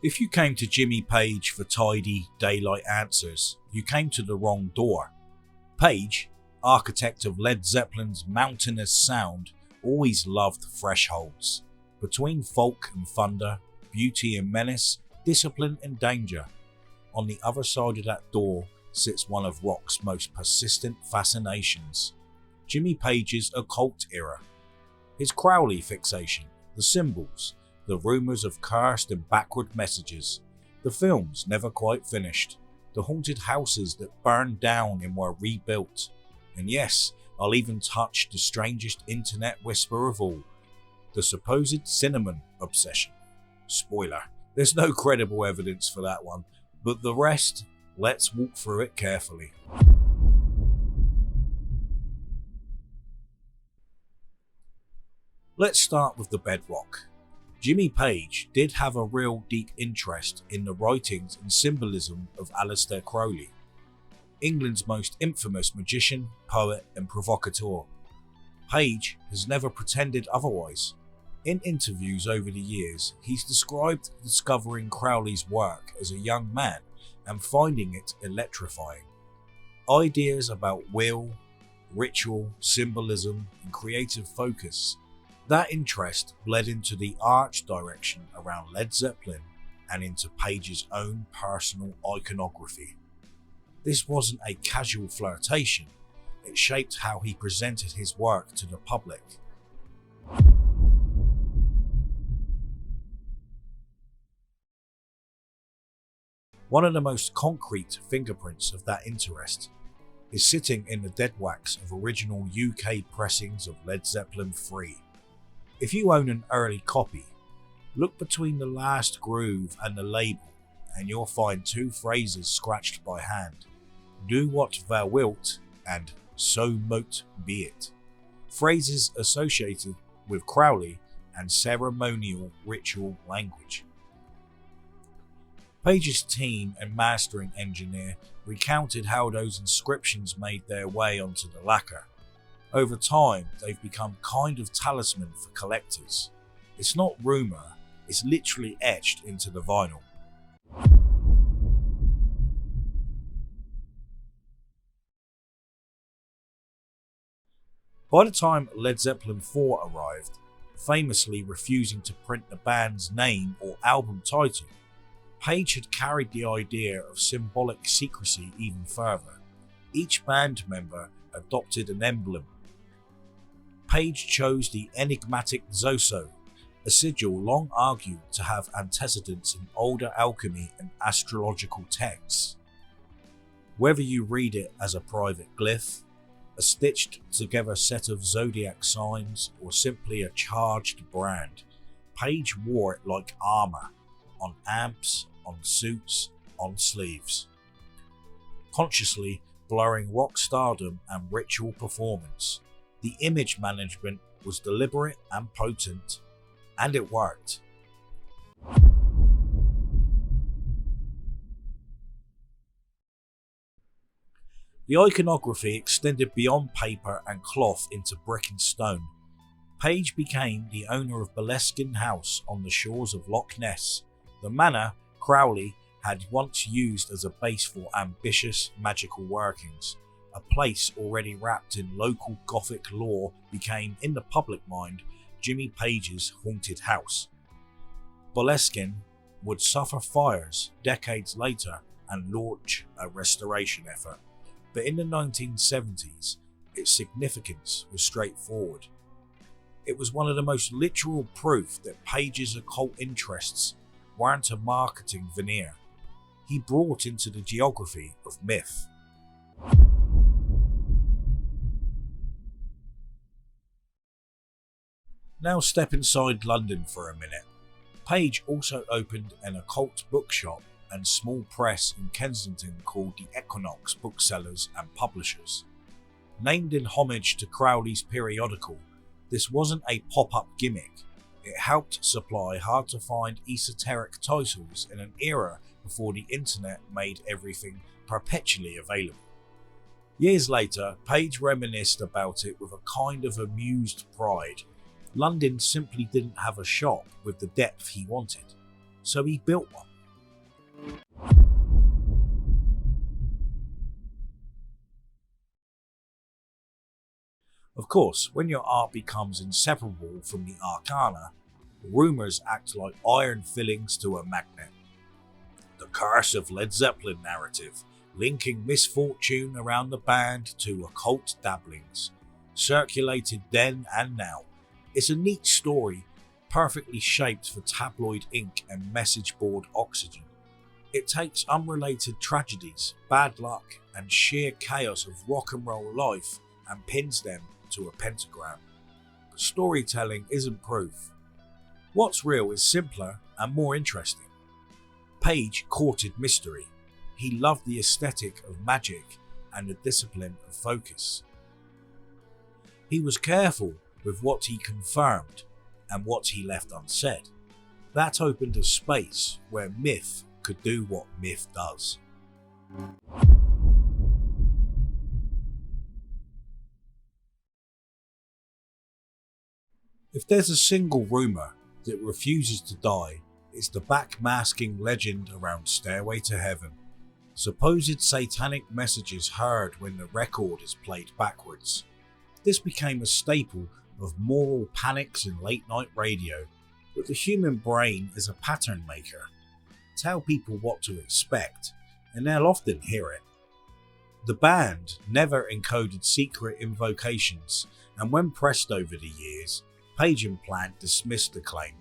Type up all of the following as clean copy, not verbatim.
If you came to Jimmy Page for tidy, daylight answers, you came to the wrong door. Page, architect of Led Zeppelin's mountainous sound, always loved thresholds. Between folk and thunder, beauty and menace, discipline and danger. On the other side of that door sits one of rock's most persistent fascinations, Jimmy Page's occult era. His Crowley fixation, the symbols, the rumours of cursed and backward messages, the films never quite finished, the haunted houses that burned down and were rebuilt, and yes, I'll even touch the strangest internet whisper of all, the supposed cinnamon obsession. Spoiler, there's no credible evidence for that one, but the rest, let's walk through it carefully. Let's start with the bedrock. Jimmy Page did have a real deep interest in the writings and symbolism of Aleister Crowley, England's most infamous magician, poet and provocateur. Page has never pretended otherwise. In interviews over the years, he's described discovering Crowley's work as a young man and finding it electrifying. Ideas about will, ritual, symbolism and creative focus. That interest bled into the art direction around Led Zeppelin and into Page's own personal iconography. This wasn't a casual flirtation, it shaped how he presented his work to the public. One of the most concrete fingerprints of that interest is sitting in the dead wax of original UK pressings of Led Zeppelin III. If you own an early copy, look between the last groove and the label and you'll find two phrases scratched by hand. Do what thou wilt and so mote be it. Phrases associated with Crowley and ceremonial ritual language. Page's team and mastering engineer recounted how those inscriptions made their way onto the lacquer. Over time, they've become kind of talisman for collectors. It's not rumour, it's literally etched into the vinyl. By the time Led Zeppelin IV arrived, famously refusing to print the band's name or album title, Page had carried the idea of symbolic secrecy even further. Each band member adopted an emblem. Page chose the enigmatic Zoso, a sigil long argued to have antecedents in older alchemy and astrological texts. Whether you read it as a private glyph, a stitched together set of zodiac signs, or simply a charged brand, Page wore it like armour, on amps, on suits, on sleeves, consciously blurring rock stardom and ritual performance. The image management was deliberate and potent, and it worked. The iconography extended beyond paper and cloth into brick and stone. Page became the owner of Boleskine House on the shores of Loch Ness, the manor Crowley had once used as a base for ambitious magical workings. A place already wrapped in local Gothic lore became, in the public mind, Jimmy Page's haunted house. Boleskine would suffer fires decades later and launch a restoration effort, but in the 1970s, its significance was straightforward. It was one of the most literal proof that Page's occult interests weren't a marketing veneer. He brought into the geography of myth. Now step inside London for a minute. Page also opened an occult bookshop and small press in Kensington called the Equinox Booksellers and Publishers. Named in homage to Crowley's periodical, this wasn't a pop-up gimmick. It helped supply hard-to-find esoteric titles in an era before the internet made everything perpetually available. Years later, Page reminisced about it with a kind of amused pride. London simply didn't have a shop with the depth he wanted, so he built one. Of course, when your art becomes inseparable from the arcana, rumours act like iron fillings to a magnet. The curse of Led Zeppelin narrative, linking misfortune around the band to occult dabblings, circulated then and now. It's a neat story, perfectly shaped for tabloid ink and message board oxygen. It takes unrelated tragedies, bad luck, and sheer chaos of rock and roll life and pins them to a pentagram. But storytelling isn't proof. What's real is simpler and more interesting. Page courted mystery. He loved the aesthetic of magic and the discipline of focus. He was careful with what he confirmed and what he left unsaid. That opened a space where myth could do what myth does. If there's a single rumour that refuses to die, it's the backmasking legend around Stairway to Heaven. Supposed satanic messages heard when the record is played backwards. This became a staple of moral panics in late night radio, but the human brain is a pattern maker. Tell people what to expect, and they'll often hear it. The band never encoded secret invocations, and when pressed over the years, Page and Plant dismissed the claim.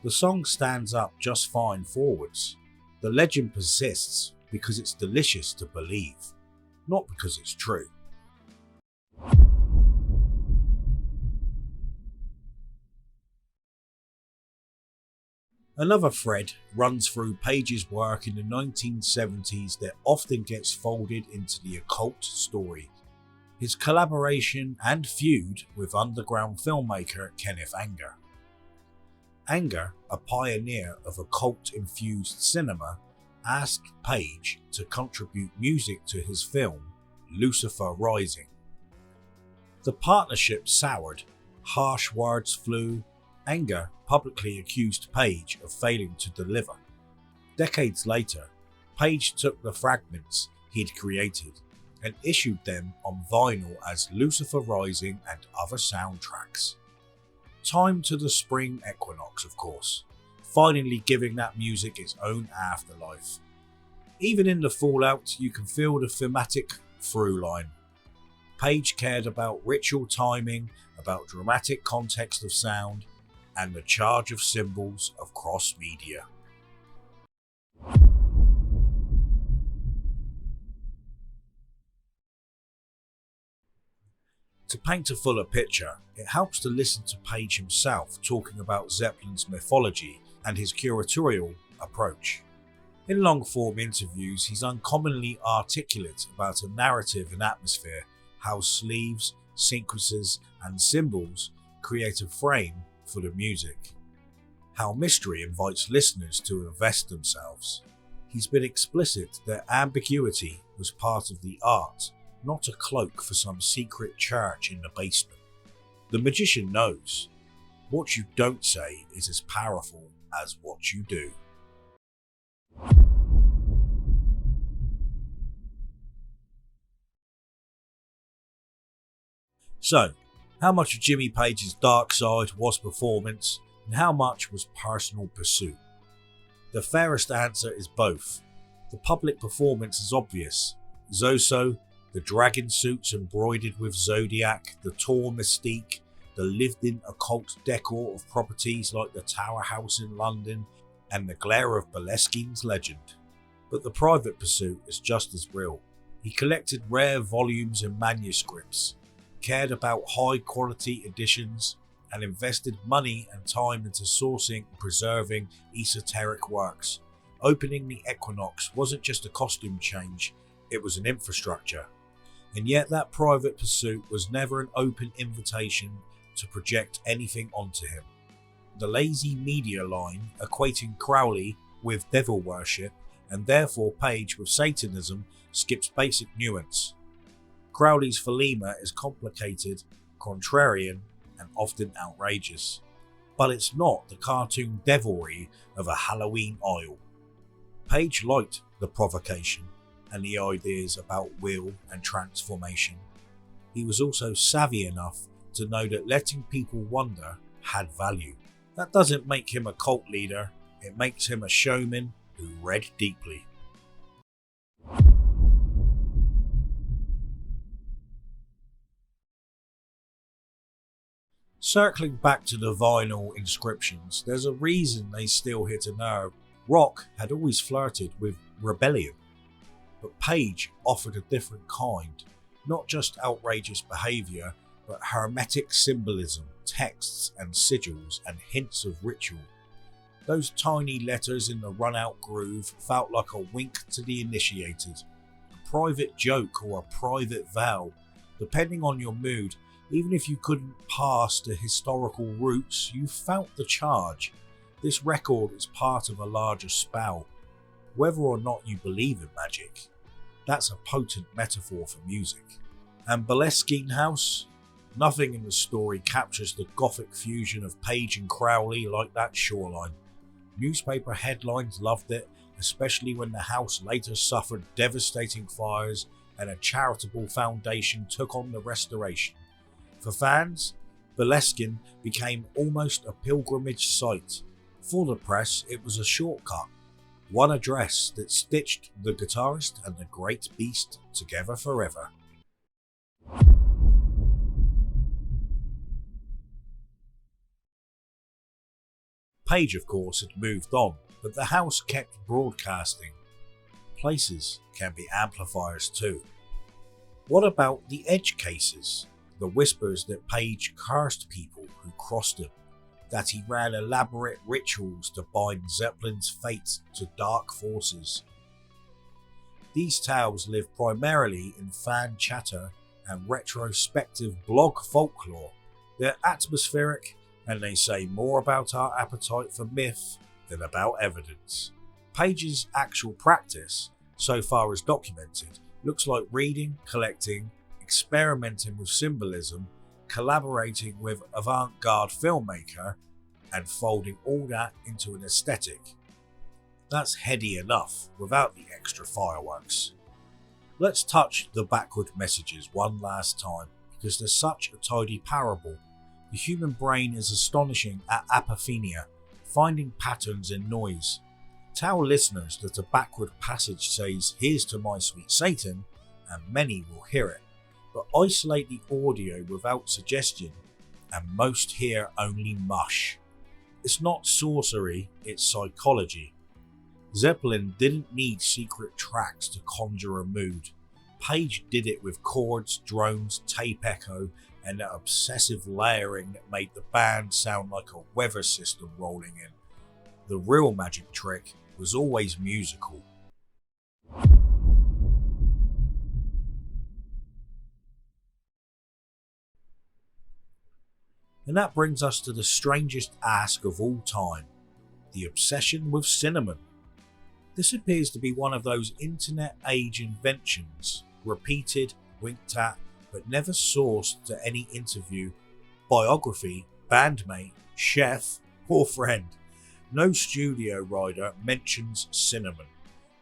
The song stands up just fine forwards. The legend persists because it's delicious to believe, not because it's true. Another thread runs through Page's work in the 1970s that often gets folded into the occult story. His collaboration and feud with underground filmmaker Kenneth Anger. Anger, a pioneer of occult-infused cinema, asked Page to contribute music to his film Lucifer Rising. The partnership soured, harsh words flew. Anger publicly accused Page of failing to deliver. Decades later, Page took the fragments he'd created and issued them on vinyl as Lucifer Rising and other soundtracks. Time to the spring equinox, of course, finally giving that music its own afterlife. Even in the fallout, you can feel the thematic through line. Page cared about ritual timing, about dramatic context of sound, and the charge of symbols of cross-media. To paint a fuller picture, it helps to listen to Page himself talking about Zeppelin's mythology and his curatorial approach. In long-form interviews, he's uncommonly articulate about a narrative and atmosphere, how sleeves, sequences, and symbols create a frame for the music, how mystery invites listeners to invest themselves. He's been explicit that ambiguity was part of the art, not a cloak for some secret church in the basement. The magician knows. What you don't say is as powerful as what you do. So, how much of Jimmy Page's dark side was performance, and how much was personal pursuit? The fairest answer is both. The public performance is obvious. Zoso, the dragon suits embroidered with zodiac, the tour mystique, the lived-in occult decor of properties like the Tower House in London, and the glare of Boleskine's legend. But the private pursuit is just as real. He collected rare volumes and manuscripts, cared about high-quality editions, and invested money and time into sourcing and preserving esoteric works. Opening the Equinox wasn't just a costume change, it was an infrastructure. And yet that private pursuit was never an open invitation to project anything onto him. The lazy media line equating Crowley with devil worship and therefore Page with Satanism skips basic nuance. Crowley's Thelema is complicated, contrarian, and often outrageous. But it's not the cartoon devilry of a Halloween aisle. Page liked the provocation and the ideas about will and transformation. he was also savvy enough to know that letting people wonder had value. That doesn't make him a cult leader, it makes him a showman who read deeply. Circling back to the vinyl inscriptions, there's a reason they still hit a nerve. Rock had always flirted with rebellion, but Page offered a different kind, not just outrageous behaviour, but hermetic symbolism, texts and sigils and hints of ritual. Those tiny letters in the run-out groove felt like a wink to the initiated, a private joke or a private vow, depending on your mood. Even if you couldn't pass the historical roots, you felt the charge. This record is part of a larger spell. Whether or not you believe in magic, that's a potent metaphor for music. And Boleskine House? Nothing in the story captures the gothic fusion of Page and Crowley like that shoreline. Newspaper headlines loved it, especially when the house later suffered devastating fires and a charitable foundation took on the restoration. For fans, Boleskine became almost a pilgrimage site. For the press, it was a shortcut. One address that stitched the guitarist and the great beast together forever. Page, of course, had moved on, but the house kept broadcasting. Places can be amplifiers too. What about the edge cases? The whispers that Page cursed people who crossed him, that he ran elaborate rituals to bind Zeppelin's fate to dark forces. These tales live primarily in fan chatter and retrospective blog folklore. They're atmospheric, and they say more about our appetite for myth than about evidence. Page's actual practice, so far as documented, looks like reading, collecting, experimenting with symbolism, collaborating with avant-garde filmmaker, and folding all that into an aesthetic. That's heady enough without the extra fireworks. Let's touch the backward messages one last time, because they're such a tidy parable. The human brain is astonishing at apophenia, finding patterns in noise. Tell listeners that a backward passage says, "Here's to my sweet Satan," and many will hear it. But isolate the audio without suggestion, and most hear only mush. It's not sorcery, it's psychology. Zeppelin didn't need secret tracks to conjure a mood. Page did it with chords, drones, tape echo, and the obsessive layering that made the band sound like a weather system rolling in. The real magic trick was always musical. And that brings us to the strangest ask of all time, the obsession with cinnamon. This appears to be one of those internet age inventions, repeated, winked at, but never sourced to any interview, biography, bandmate, chef, or friend. No studio writer mentions cinnamon.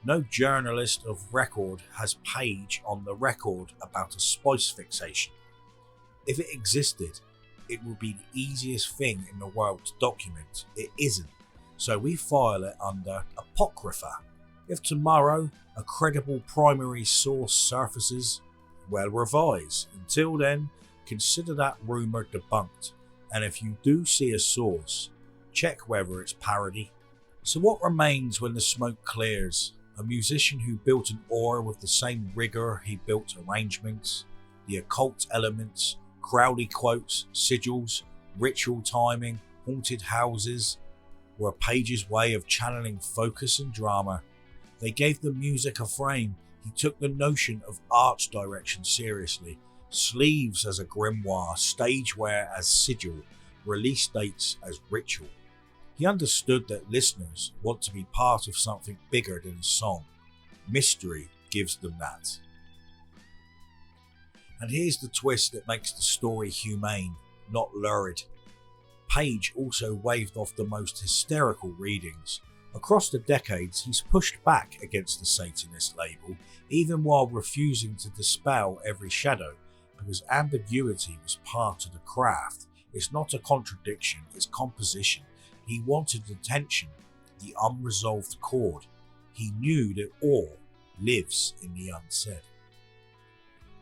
No journalist of record has Page on the record about a spice fixation. If it existed, it would be the easiest thing in the world to document. It isn't, so we file it under Apocrypha. If tomorrow a credible primary source surfaces, well, revise. Until then, consider that rumour debunked, and if you do see a source, check whether it's parody. So what remains when the smoke clears? A musician who built an aura with the same rigour he built arrangements, the occult elements, Crowley quotes, sigils, ritual timing, haunted houses, were Page's way of channeling focus and drama. They gave the music a frame. He took the notion of art direction seriously. Sleeves as a grimoire, stage wear as sigil, release dates as ritual. He understood that listeners want to be part of something bigger than a song. Mystery gives them that. And here's the twist that makes the story humane, not lurid. Page also waved off the most hysterical readings. Across the decades, he's pushed back against the Satanist label, even while refusing to dispel every shadow. because ambiguity was part of the craft. It's not a contradiction, it's composition. He wanted the tension, the unresolved chord. He knew that all lives in the unsaid.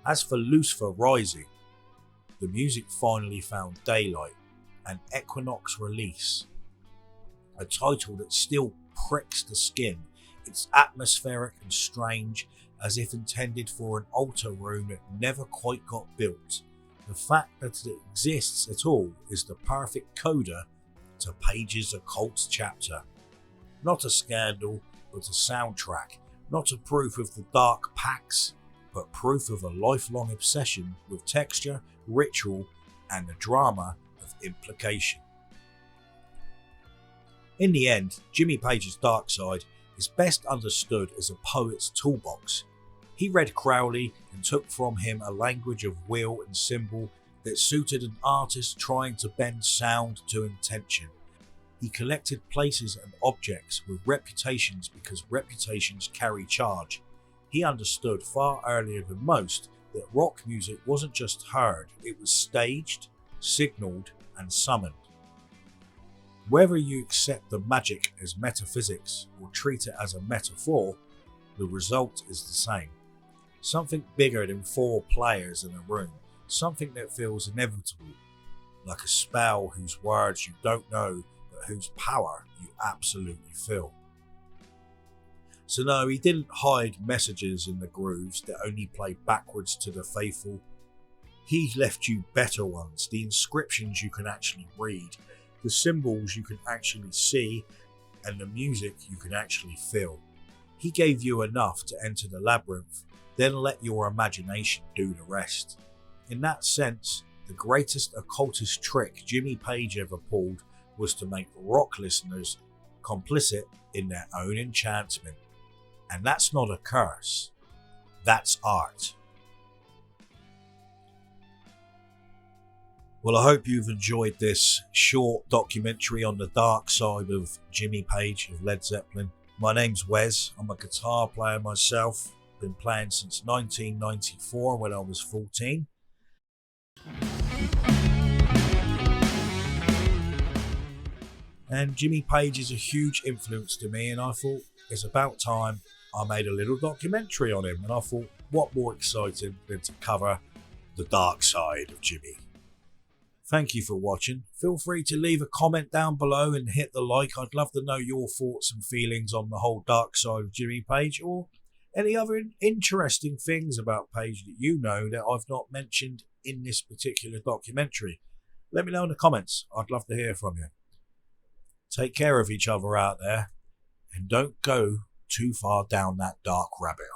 As for Lucifer Rising, the music finally found daylight, an Equinox release, a title that still pricks the skin. It's atmospheric and strange, as if intended for an altar room that never quite got built. The fact that it exists at all is the perfect coda to Page's Occult chapter. Not a scandal, but a soundtrack. Not a proof of the dark pacts, but proof of a lifelong obsession with texture, ritual, and the drama of implication. In the end, Jimmy Page's dark side is best understood as a poet's toolbox. He read Crowley and took from him a language of will and symbol that suited an artist trying to bend sound to intention. He collected places and objects with reputations because reputations carry charge. He understood far earlier than most that rock music wasn't just heard, it was staged, signalled, and summoned. Whether you accept the magic as metaphysics or treat it as a metaphor, the result is the same. Something bigger than 4 players in a room, something that feels inevitable, like a spell whose words you don't know but whose power you absolutely feel. So no, he didn't hide messages in the grooves that only play backwards to the faithful. He left you better ones, the inscriptions you can actually read, the symbols you can actually see, and the music you can actually feel. He gave you enough to enter the labyrinth, then let your imagination do the rest. In that sense, the greatest occultist trick Jimmy Page ever pulled was to make rock listeners complicit in their own enchantment. And that's not a curse, that's art. Well, I hope you've enjoyed this short documentary on the dark side of Jimmy Page of Led Zeppelin. My name's Wes, I'm a guitar player myself, been playing since 1994 when I was 14. And Jimmy Page is a huge influence to me, and I thought it's about time I made a little documentary on him. And I thought, what more exciting than to cover the dark side of Jimmy. Thank you for watching. Feel free to leave a comment down below and hit the like. I'd love to know your thoughts and feelings on the whole dark side of Jimmy Page, or any other interesting things about Page that you know that I've not mentioned in this particular documentary. Let me know in the comments. I'd love to hear from you. Take care of each other out there, and don't go too far down that dark rabbit hole.